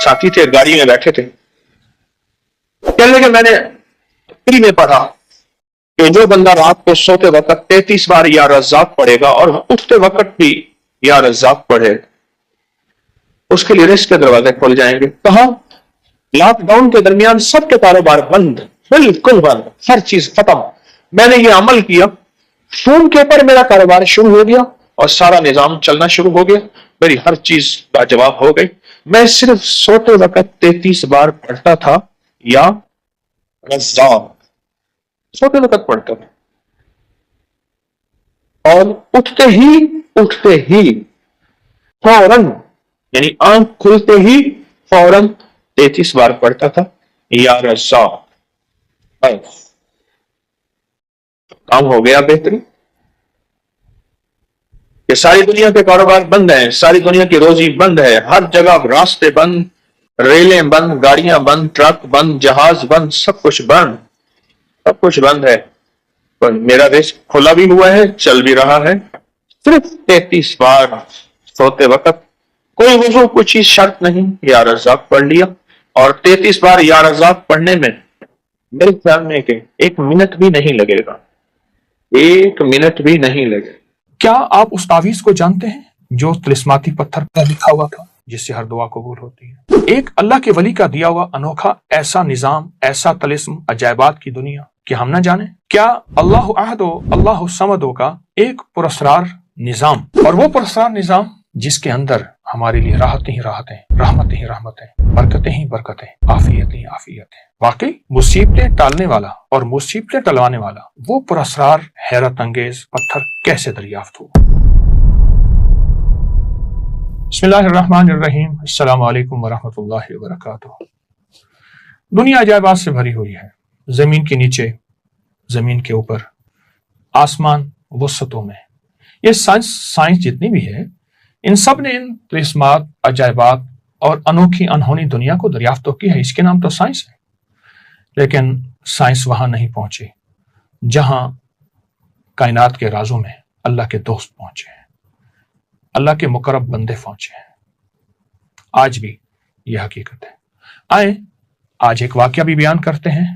साथी थे, गाड़ी में बैठे थे, कहने लगे मैंने तकरीर में पढ़ा कि जो बंदा रात को सोते वक्त 33 बार या रज़्ज़ाक़ पढ़ेगा और उठते वक्त भी या रज़्ज़ाक़ पढ़े, उसके लिए रिस्क के दरवाजे खुल जाएंगे। कहा लॉकडाउन के दरमियान सबके कारोबार बंद, बिल्कुल बंद, हर चीज खत्म। मैंने ये अमल किया, फोन के ऊपर मेरा कारोबार शुरू हो गया और सारा निजाम चलना शुरू हो गया, मेरी हर चीज लाजवाब हो गई। मैं सिर्फ सोते वक्त 33 बार पढ़ता था या रज़्ज़ाक़, सोते वक्त पढ़ता था, और उठते ही फौरन, यानी आंख खुलते ही फौरन 33 बार पढ़ता था या रज़्ज़ाक़। काम हो गया बेहतरीन। ये सारी दुनिया के कारोबार बंद हैं, सारी दुनिया की रोजी बंद है, हर जगह रास्ते बंद, रेलें बंद, गाड़ियां बंद, ट्रक बंद, जहाज बंद, सब कुछ बंद, सब कुछ बंद है। पर मेरा रिस्क खुला भी हुआ है, चल भी रहा है। सिर्फ 33 बार सोते वक्त, कोई वजू, कुछ चीज शर्त नहीं, या रज़्ज़ाक़ पढ़ लिया। और 33 बार या रज़्ज़ाक़ पढ़ने में मेरे ख्याल में कि 1 मिनट भी नहीं लगेगा, 1 मिनट भी नहीं लगेगा। क्या आप उस तावीज को जानते हैं जो तिलिस्माती पत्थर पर लिखा हुआ था, जिससे हर दुआ कबूल होती है? एक अल्लाह के वली का दिया हुआ अनोखा ऐसा निजाम, ऐसा तिलिस्म, अजायबात की दुनिया कि हम ना जाने? क्या अल्लाह अहदो अल्लाह समदो का एक पुरस्कार निजाम, और वो पुरस्कार निजाम जिसके अंदर हमारे लिए राहतें ही राहतें, रहमतें ही रहमतें, बरकतें ही बरकतें, आफियतें ही आफियतें। वाकई मुसीबतें टालने वाला और मुसीबतें टलवाने वाला वो पुरस्कार हैरत अंगेज पत्थर कैसे दरियाफ्त हुआ? बिस्मिल्लाहिर्रहमानिर्रहीम, अस्सलामु अलैकुम वरहमतुल्लाहि वबरकातुहू। दुनिया अजायबात से भरी हुई है, जमीन के नीचे, जमीन के ऊपर, आसमान वसतों में। ये साइंस जितनी भी है, इन सब ने इन तिलिस्मात, अजायबात और अनोखी अनहोनी दुनिया को दरियाफ्त तो की है। इसके नाम तो साइंस है। लेकिन साइंस वहां नहीं पहुंची जहां कायनात के राजों में अल्लाह के दोस्त पहुंचे हैं, अल्लाह के मुकर्रब बंदे पहुंचे हैं। आज भी यह हकीकत है। आए आज एक वाकया भी बयान करते हैं,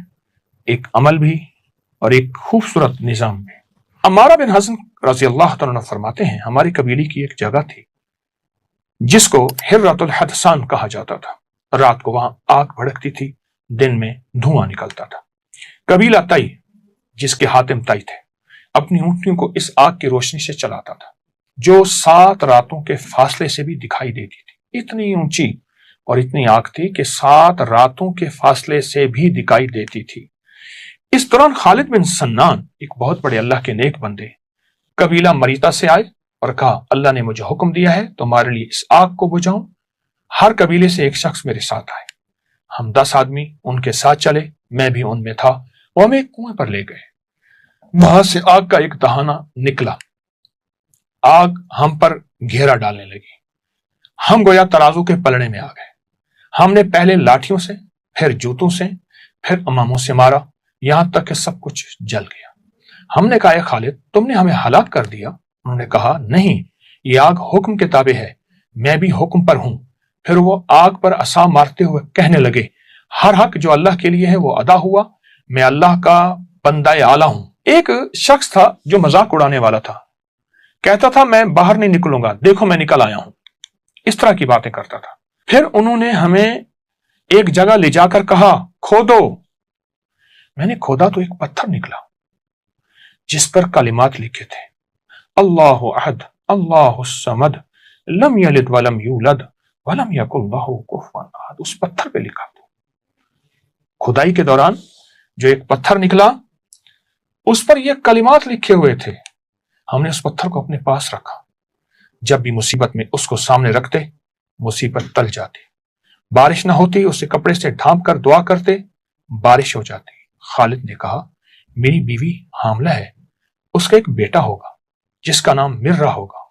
एक अमल भी और एक खूबसूरत निजाम भी। अम्मारा बिन हसन रज़ी अल्लाह तआला अन्हु फरमाते हैं, हमारी कबीले की एक जगह थी जिसको हिर्रतुल हदसान कहा जाता था। रात को वहां आग भड़कती थी, दिन में धुआं निकलता था। कबीला तई, जिसके हातिम तई थे, अपनी ऊंटनियों को इस आग की रोशनी से चलाता था, जो 7 रातों के फासले से भी दिखाई देती थी। इतनी ऊंची और इतनी आग थी कि 7 रातों के फासले से भी दिखाई देती थी। इस दौरान खालिद बिन सन्नान, एक बहुत बड़े अल्लाह के नेक बंदे, कबीला मरीता से आए और कहा, अल्लाह ने मुझे हुक्म दिया है तुम्हारे लिए इस आग को बुझाऊं। हर कबीले से एक शख्स मेरे साथ आए। हम 10 आदमी उनके साथ चले, मैं भी उनमें था। वो हमें एक कुएं पर ले गए। वहां से आग का एक दहाना निकला। आग हम पर घेरा डालने लगी। हम गोया तराजू के पलड़े में आ गए। हमने पहले लाठियों से, फिर जूतों से, फिर अमामों से मारा, यहां तक कि सब कुछ जल गया। हमने कहा, खालिद तुमने हमें हलाक कर दिया। उन्होंने कहा, नहीं, ये आग हुक्म के ताबे है, मैं भी हुक्म पर हूं। फिर वो आग पर असा मारते हुए कहने लगे, हर हक जो अल्लाह के लिए है वो अदा हुआ, मैं अल्लाह का बंदा आला हूं। एक शख्स था जो मजाक उड़ाने वाला था, कहता था मैं बाहर नहीं निकलूंगा, देखो मैं निकल आया हूं। इस तरह की बातें करता था। फिर उन्होंने हमें एक जगह ले जाकर कहा, खोदो। मैंने खोदा तो एक पत्थर निकला जिस पर कलिमात लिखे थे, अल्लाहु अहद अल्लाहु समद लम यलिद वलम यूलद वलम यकुल लहू कुफुवन अहद। उस पत्थर पे लिखा था। खुदाई के दौरान जो एक पत्थर निकला, उस पर ये कलिमात लिखे हुए थे। हमने उस पत्थर को अपने पास रखा। जब भी मुसीबत में उसको सामने रखते, मुसीबत टल जाती। बारिश ना होती, उसे कपड़े से ढांप कर दुआ करते, बारिश हो जाती। खालिद ने कहा, मेरी बीवी हामला है, उसका एक बेटा होगा जिसका नाम मिर्रा होगा।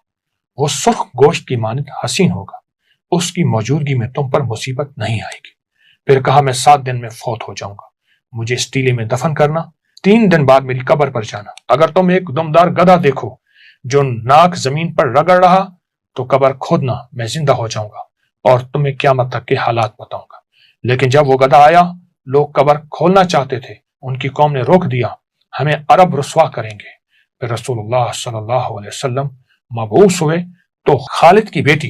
वो सुर्ख गोश्त की मानित हसीन होगा। उसकी मौजूदगी में तुम पर मुसीबत नहीं आएगी। फिर कहा, मैं 7 दिन में फौत हो जाऊंगा, मुझे इस टीले में दफन करना, 3 दिन बाद मेरी कब्र पर जाना। अगर तुम एक दमदार गधा देखो जो नाक जमीन पर रगड़ रहा, तो कब्र खोदना, मैं जिंदा हो जाऊंगा। اور تمہیں قیامت تک کے حالات بتاؤں گا۔ لیکن جب وہ گدھا آیا، لوگ قبر کھولنا چاہتے تھے، ان کی قوم نے روک دیا، ہمیں عرب رسوا کریں گے۔ پھر رسول اللہ صلی اللہ علیہ وسلم مبعوث ہوئے تو خالد کی بیٹی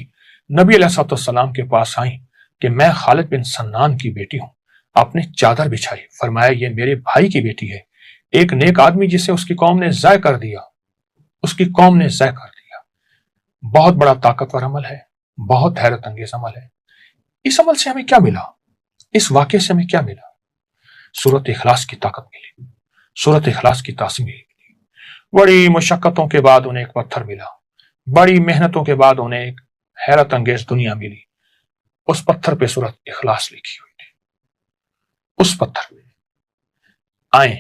نبی علیہ السلام کے پاس آئیں کہ میں خالد بن سنان کی بیٹی ہوں۔ آپ نے چادر بچھائی، فرمایا یہ میرے بھائی کی بیٹی ہے، ایک نیک آدمی جسے اس کی قوم نے ضائع کر دیا، اس کی قوم نے ضائع کر دیا۔ بہت بڑا طاقتور عمل ہے، بہت حیرت انگیز عمل ہے۔ اس عمل سے ہمیں کیا ملا؟ اس واقعے سے ہمیں کیا ملا؟ سورۃ اخلاص کی طاقت ملی، سورۃ اخلاص کی تاثیر ملی۔ بڑی مشقتوں کے بعد انہیں ایک پتھر ملا، بڑی محنتوں کے بعد انہیں ایک حیرت انگیز دنیا ملی۔ اس پتھر پہ سورۃ اخلاص لکھی ہوئی تھی، اس پتھر پہ۔ آئیں،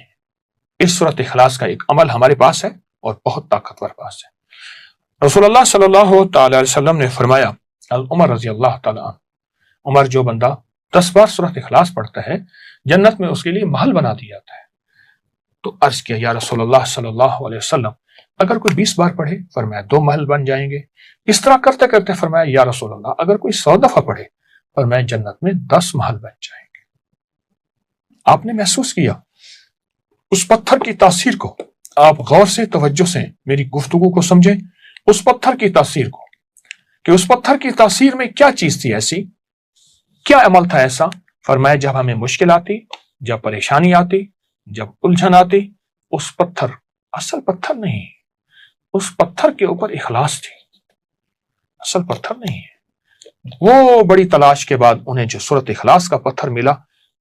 اس سورۃ اخلاص کا ایک عمل ہمارے پاس ہے اور بہت طاقتور پاس ہے۔ رسول اللہ صلی اللہ تعالی علیہ وسلم نے فرمایا، عمر رضی اللہ تعالی عنہ، عمر جو بندہ 10 بار سورۃ اخلاص پڑھتا ہے، جنت میں اس کے لیے محل بنا دیا جاتا ہے۔ تو عرض کیا، یا رسول اللہ صلی اللہ علیہ وسلم، اگر کوئی 20 بار پڑھے؟ فرمایا 2 محل بن جائیں گے۔ اس طرح کرتے کرتے فرمایا، یا رسول اللہ، اگر کوئی 100 دفعہ پڑھے؟ فرمایا جنت میں 10 محل بن جائیں گے۔ آپ نے محسوس کیا اس پتھر کی تاثیر کو؟ آپ غور سے، توجہ سے میری گفتگو کو سمجھیں، اس پتھر کی تاثیر کو، کہ اس پتھر کی تاثیر میں کیا چیز تھی ایسی، کیا عمل تھا ایسا؟ فرمایا جب ہمیں مشکل آتی، جب پریشانی آتی، جب الجھن آتی، اس پتھر، اصل پتھر نہیں، اس پتھر کے اوپر اخلاص تھی، اصل پتھر نہیں ہے۔ وہ بڑی تلاش کے بعد انہیں جو سورۃ اخلاص کا پتھر ملا،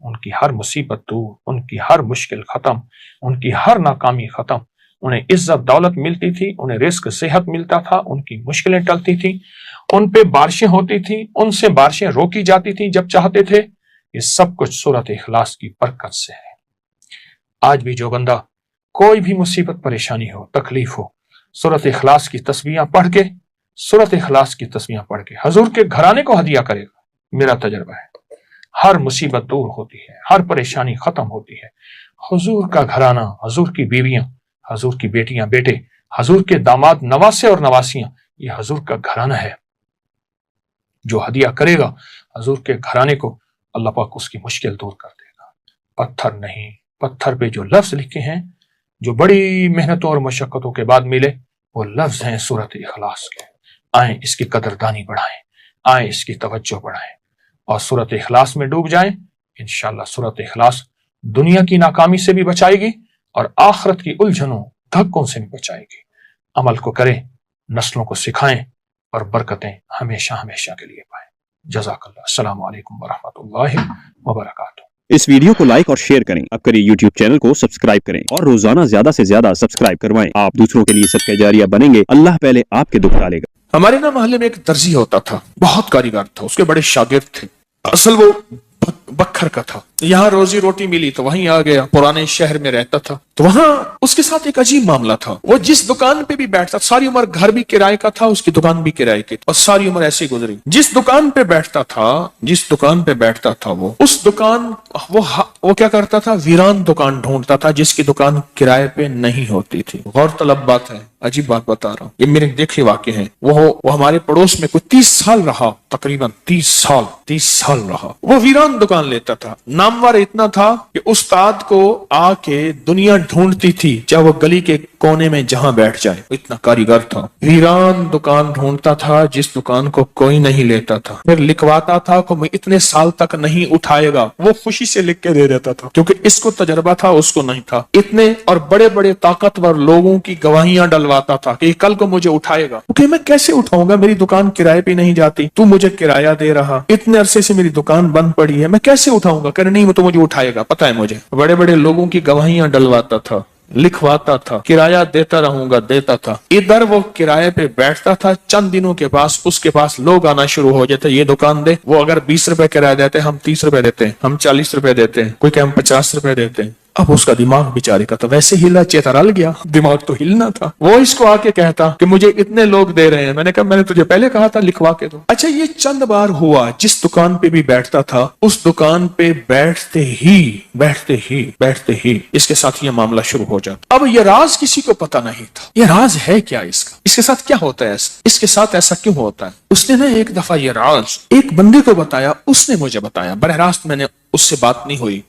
ان کی ہر مصیبت دور، ان کی ہر مشکل ختم، ان کی ہر ناکامی ختم، انہیں عزت دولت ملتی تھی، انہیں رزق صحت ملتا تھا، ان کی مشکلیں ٹلتی تھیں، ان پہ بارشیں ہوتی تھیں، ان سے بارشیں روکی جاتی تھیں جب چاہتے تھے۔ یہ سب کچھ سورۃ اخلاص کی برکت سے ہے۔ آج بھی جو بندہ کوئی بھی مصیبت، پریشانی ہو، تکلیف ہو، سورۃ اخلاص کی تسبیحاں پڑھ کے، سورۃ اخلاص کی تسبیحاں پڑھ کے حضور کے گھرانے کو ہدیہ کرے گا، میرا تجربہ ہے، ہر مصیبت دور ہوتی ہے، ہر پریشانی ختم ہوتی ہے۔ حضور کا گھرانہ، حضور کی بیویاں، حضور کی بیٹیاں بیٹے، حضور کے داماد نواسے اور نواسیاں، یہ حضور کا گھرانہ ہے۔ جو ہدیہ کرے گا حضور کے گھرانے کو، اللہ پاک اس کی مشکل دور کر دے گا۔ پتھر نہیں، پتھر پہ جو لفظ لکھے ہیں، جو بڑی محنتوں اور مشقتوں کے بعد ملے، وہ لفظ ہیں سورۃ اخلاص کے۔ آئیں اس کی قدردانی بڑھائیں، آئیں اس کی توجہ بڑھائیں اور سورۃ اخلاص میں ڈوب جائیں۔ انشاءاللہ سورۃ اخلاص دنیا کی ناکامی سے بھی بچائے گی اور آخرت کی الجھنوں، دھکوں سے بھی بچائے گی۔ عمل کو کریں، نسلوں کو سکھائیں اور برکتیں ہمیشہ ہمیشہ کے لیے پائیں۔ جزاک اللہ۔ السلام علیکم ورحمۃ اللہ وبرکاتہ۔ اس ویڈیو کو لائک اور شیئر کریں، اب کریے یوٹیوب چینل کو سبسکرائب کریں اور روزانہ زیادہ سے زیادہ سبسکرائب کروائیں۔ آپ دوسروں کے لیے صدقہ جاریہ بنیں گے، اللہ پہلے آپ کے دکھ ڈالے گا۔ ہمارے نا محلے میں ایک درزی ہوتا تھا، بہت کاریگر تھا، اس کے بڑے شاگرد تھے۔ اصل وہ بکھر کا تھا، یہاں روزی روٹی ملی تو وہیں آ گیا، پرانے شہر میں رہتا تھا۔ تو وہاں اس کے ساتھ ایک عجیب معاملہ تھا، وہ جس دکان پہ بھی بیٹھتا، ساری عمر گھر بھی کرائے کا تھا، اس کی دکان بھی کرائے کی، اور ساری عمر ایسے گزری۔ جس دکان پہ بیٹھتا تھا، جس دکان پہ بیٹھتا تھا، وہ اس دکان، وہ کیا کرتا تھا، ویران دکان ڈھونڈتا تھا جس کی دکان کرائے پہ نہیں ہوتی تھی۔ غور طلب بات ہے، عجیب بات بتا رہا ہوں، یہ میرے دیکھے واقع ہیں۔ وہ ہمارے پڑوس میں کوئی 30 سال رہا، تقریباً 30 سال رہا۔ وہ ویران دکان لیتا تھا، نامور اتنا تھا کہ استاد کو آ کے دنیا ڈھونڈتی تھی، چاہے وہ گلی کے کونے میں جہاں بیٹھ جائے، اتنا کاریگر تھا۔ ویران دکان ڈھونڈتا تھا جس دکان کو کوئی نہیں لیتا تھا، پھر لکھواتا تھا کہ میں اتنے سال تک نہیں اٹھائے گا، وہ خوشی سے لکھ کے دے دیتا تھا، کیونکہ اس کو تجربہ تھا، اس کو نہیں تھا۔ اتنے اور بڑے بڑے طاقتور لوگوں کی گواہیاں ڈلواتا تھا کہ کل کو مجھے اٹھائے گا، کیونکہ میں کیسے اٹھاؤں گا، میری دکان کرائے پہ نہیں جاتی، تو مجھے کرایہ دے رہا، اتنے عرصے سے میری دکان بند پڑی ہے، میں کیسے اٹھاؤں گا؟ کہ نہیں، وہ تو مجھے اٹھائے گا، پتہ ہے مجھے۔ بڑے بڑے لوگوں کی گواہیاں ڈلواتا تھا، لکھواتا تھا، کرایہ دیتا رہوں گا، دیتا تھا۔ ادھر وہ کرایے پہ بیٹھتا تھا، چند دنوں کے پاس اس کے پاس لوگ آنا شروع ہو جاتے، یہ دکان دے، وہ اگر 20 روپے کرایہ دیتے، ہم 30 روپے دیتے ہیں، ہم 40 روپے دیتے ہیں، کوئی کہ ہم 50 روپے دیتے ہیں۔ अब उसका दिमाग बेचारे का तो वैसे हिला, चेतरल गया, दिमाग तो हिलना था। वो इसको आके कहता कि मुझे इतने लोग दे रहे हैं। मैंने कहा मैंने तुझे पहले कहा था लिखवा के दो। अच्छा, ये चंद बार हुआ। जिस दुकान पे भी बैठता था उस दुकान पे बैठते ही इसके साथ ये मामला शुरू हो जाता। अब ये राज किसी को पता नहीं था। ये राज है क्या इसका, इसके साथ क्या होता है, इसके साथ ऐसा क्यों होता है। उसने ना एक दफा ये राज एक बंदे को बताया, उसने मुझे बताया। बरह रास्त मैंने उससे बात नहीं हुई,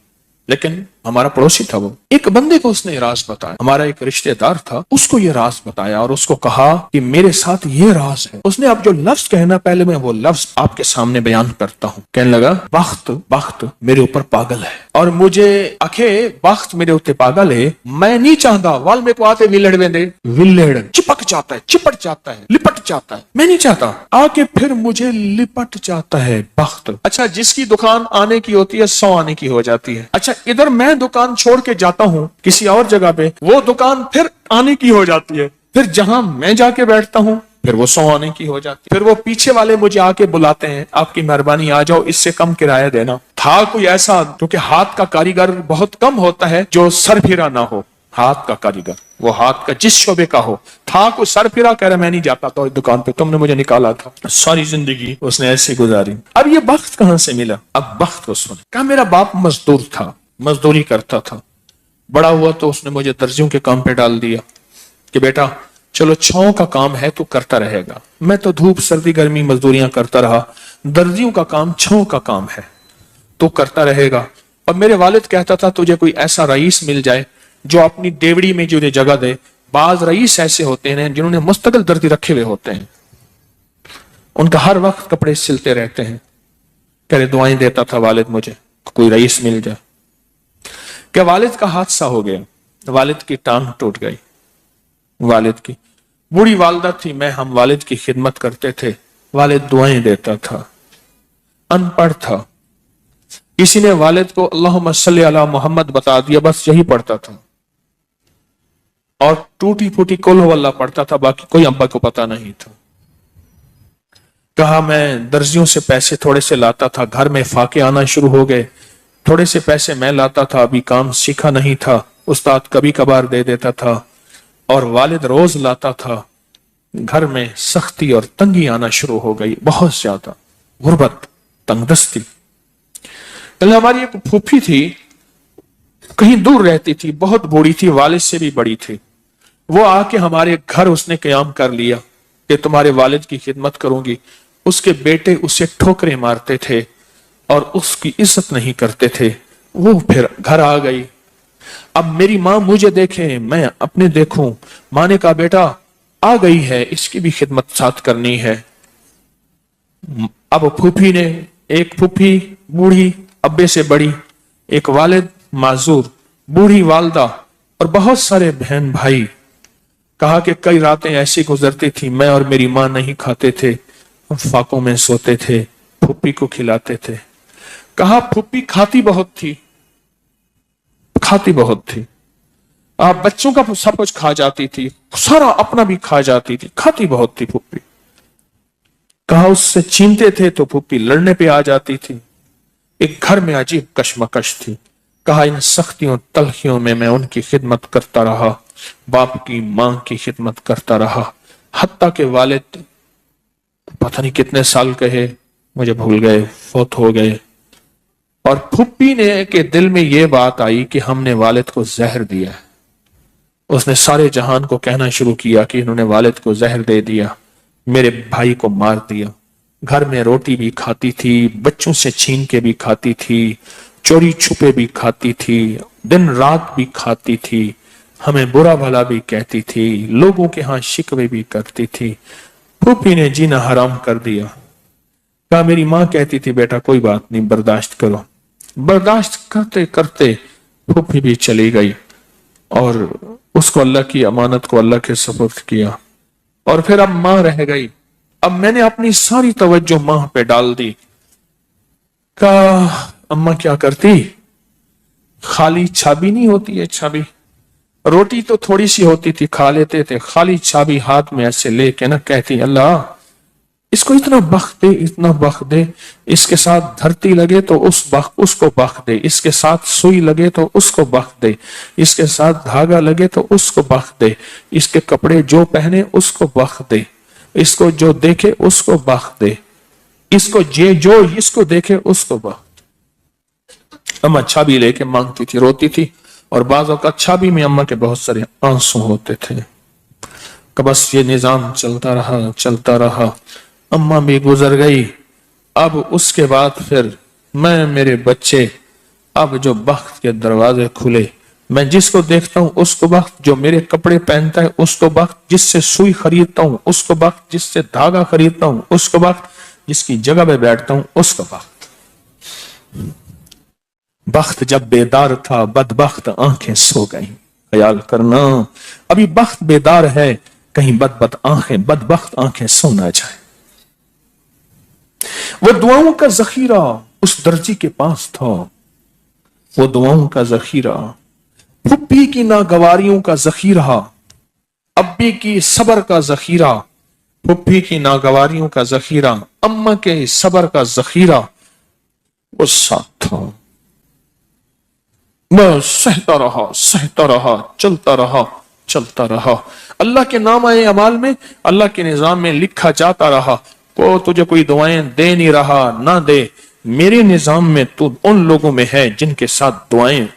लेकिन हमारा पड़ोसी था वो। एक बंदे को उसने राज बताया, हमारा एक रिश्तेदार था, उसको ये राज बताया और उसको कहा कि मेरे साथ ये राज है। उसने अब जो लफ्ज कहना, पहले मैं वो लफ्ज आपके सामने बयान करता हूँ। कहने लगा बख्त मेरे ऊपर पागल है और मुझे अखे बख्त मेरे ऊपर पागल है। मैं नहीं चाहता वाल में को आते विलड़ चिपक जाता है, चिपट जाता है, लिपट जाता है। मैं नहीं चाहता, आके फिर मुझे लिपट जाता है बख्त। अच्छा, जिसकी दुकान आने की होती है 100 आने की हो जाती है। अच्छा, इधर मैं दुकान छोड़ के जाता हूँ किसी और जगह पे, वो दुकान फिर आने की हो जाती है। फिर जहां मैं जाके बैठता हूँ फिर वो 100 आने की हो जाती है। फिर वो पीछे वाले मुझे आके बुलाते हैं, आपकी मेहरबानी आ जाओ, इससे कम किराया देना। था कोई ऐसा, क्योंकि हाथ का कारीगर बहुत कम होता है जो सर फिरा ना हो। हाथ का कारीगर वो हाथ का जिस शोबे का हो। था कोई सर फिरा, कह रहा मैं नहीं जाता तो इस दुकान पे, तुमने मुझे निकाला था। सारी जिंदगी उसने ऐसे गुजारी। अब ये बख्त कहां से मिला? अब बख्त को सुन। कहा मेरा बाप मजदूर था, मजदूरी करता था। बड़ा हुआ तो उसने मुझे दर्जियों के काम पे डाल दिया कि बेटा चलो छांव का काम है तो करता रहेगा। मैं तो धूप सर्दी गर्मी मजदूरियां करता रहा। दर्जियों का काम छांव का काम है तो करता रहेगा। और मेरे वालिद कहता था तुझे कोई ऐसा रईस मिल जाए जो अपनी देवड़ी में जो जगह दे। बाज रईस ऐसे होते हैं जिन्होंने मुस्तकिल दर्जी रखे हुए होते हैं, उनका हर वक्त कपड़े सिलते रहते हैं। कह रहे दुआएं देता था वालिद मुझे कोई रईस मिल जाए। क्या वालिद का हादसा हो गया, वालिद की टांग टूट गई। वालिद की बूढ़ी वालदा थी, मैं हम वालिद की खिदमत करते थे। वालिद दुआएं देता था, अनपढ़ था। किसी ने वालिद को अल्लाहुम्मा सल्ली अला मोहम्मद बता दिया, बस यही पढ़ता था और टूटी फूटी कुल हुवल्लाह पढ़ता था, बाकी कोई अब्बा को पता नहीं था। कहा मैं दर्जियों से पैसे थोड़े से लाता था, घर में फाके आना शुरू हो गए। थोड़े से पैसे मैं लाता था, अभी काम सीखा नहीं था, उस्ताद कभी कभार दे देता था और वालिद रोज लाता था। घर में सख्ती और तंगी आना शुरू हो गई, बहुत ज्यादा गुर्बत, तंगदस्ती। हमारी एक फूफी थी, कहीं दूर रहती थी, बहुत बूढ़ी थी, वालिद से भी बड़ी थी। वो आके हमारे घर उसने कयाम कर लिया कि तुम्हारे वालिद की खिदमत करूंगी। उसके बेटे उसे ठोकरें मारते थे और उसकी इज्जत नहीं करते थे। वो फिर घर आ गई। अब मेरी माँ मुझे देखे, मैं अपने देखूं। माँ ने कहा बेटा आ गई है, इसकी भी खिदमत साथ करनी है। अब फूफी ने, एक फूफी बूढ़ी अब्बे से बड़ी, एक वालिद माजूर, बूढ़ी वालदा और बहुत सारे बहन भाई। कहा कि कई रातें ऐसी गुजरती थी, मैं और मेरी माँ नहीं खाते थे, फाकों में सोते थे, फूफी को खिलाते थे। कहा फूफी खाती बहुत थी, खाती बहुत थी। आप बच्चों का सब कुछ खा जाती थी, सारा अपना भी खा जाती थी, खाती बहुत थी फूफी। कहा उससे छीनते थे तो फूफी लड़ने पे आ जाती थी। एक घर में अजीब कशमकश थी। कहा इन सख्तियों तलखियों में मैं उनकी खिदमत करता रहा, बाप की मां की खिदमत करता रहा, हत्ता के वालिद पता नहीं कितने साल कहे, मुझे भूल गए, फौत हो गए। और फुप्पी ने के दिल में यह बात आई कि हमने वालिद को जहर दिया। उसने सारे जहान को कहना शुरू किया कि इन्होंने वालिद को जहर दे दिया, मेरे भाई को मार दिया। घर में रोटी भी खाती थी, बच्चों से छीन के भी खाती थी, चोरी छुपे भी खाती थी, दिन रात भी खाती थी, हमें बुरा भला भी कहती थी, लोगों के यहाँ शिकवे भी करती थी। फूफी ने जीना हराम कर दिया। कहा मेरी माँ कहती थी बेटा कोई बात नहीं, बर्दाश्त करो। बर्दाश्त करते करते फूफी भी चली गई और उसको अल्लाह की अमानत को अल्लाह के सुपुर्द किया। और फिर अब माँ रह गई। अब मैंने अपनी सारी तवज्जो माँ पे डाल दी। कहा अम्मा क्या करती, खाली छाबी नहीं होती है, छाबी रोटी तो थोड़ी सी होती थी, खा लेते थे, खाली छाबी हाथ में ऐसे लेके ना कहती अल्लाह इसको इतना बख्त दे, इतना बख्त दे, इसके साथ धरती लगे तो उसको बख्त दे, इसके साथ सुई लगे तो उसको बख्त दे, इसके साथ धागा लगे तो उसको बख्त दे, इसके कपड़े जो पहने उसको बख्त दे, इसको जो देखे उसको बख्त दे, इसको जो इसको देखे उसको बख्त। अम्मा चाबी लेके मांगती थी, रोती थी, और बाज़ों का चाबी में अम्मा के बहुत सारे आंसू होते थे। कि बस ये निजाम चलता रहा, अम्मा भी गुजर गई। अब उसके बाद फिर मैं, मेरे बच्चे, अब जो बख्त के दरवाजे खुले, मैं जिसको देखता हूं उसको बख्त, जो मेरे कपड़े पहनता है उसको बख्त, जिससे सुई खरीदता हूं उसको बख्त, जिससे धागा खरीदता हूं उसको बख्त, जिसकी जगह पे बैठता हूं उसको बख्त। बख्त जब बेदार था, बदबख्त आंखें सो गईं। ख्याल करना, अभी बख्त बेदार है, कहीं बदबख्त आंखें सो ना जाए। वो दुआओं का जखीरा उस दर्जी के पास था, वो दुआओं का जखीरा, फुप्पी की नागवारियों का जखीरा, अब्बी की सबर का जखीरा, फुप्पी की नागवारियों का जखीरा, अम्मा के सबर का जखीरा वो साथ था। बस सहता रहा, चलता रहा। अल्लाह के नाम आए अमाल में, अल्लाह के निजाम में लिखा जाता रहा। को तुझे कोई दुआएं दे नहीं रहा, ना दे, मेरे निजाम में तू उन लोगों में है जिनके साथ दुआएं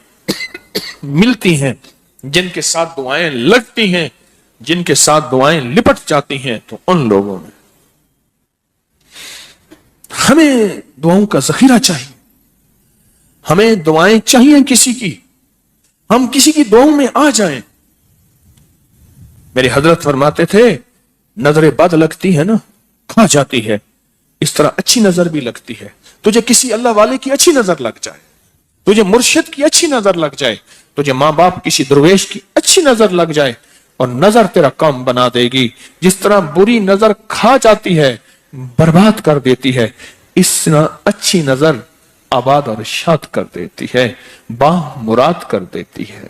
मिलती हैं, जिनके साथ दुआएं लगती हैं, जिनके साथ दुआएं लिपट जाती हैं, तो उन लोगों में। हमें दुआओं का जखीरा चाहिए, हमें दुआएं चाहिए किसी की, हम किसी की दुआओं में आ जाएं। मेरे हजरत फरमाते थे, नजर बद लगती है ना, खा जाती है, इस तरह अच्छी नजर भी लगती है। तुझे किसी अल्लाह वाले की अच्छी नजर लग जाए, तुझे मुर्शिद की अच्छी नजर लग जाए, तुझे माँ बाप किसी दरवेश की अच्छी नजर लग जाए, और नजर तेरा काम बना देगी। जिस तरह बुरी नजर खा जाती है, बर्बाद कर देती है, इस तरह अच्छी नजर आबाद और शाद कर देती है, बामुराद कर देती है।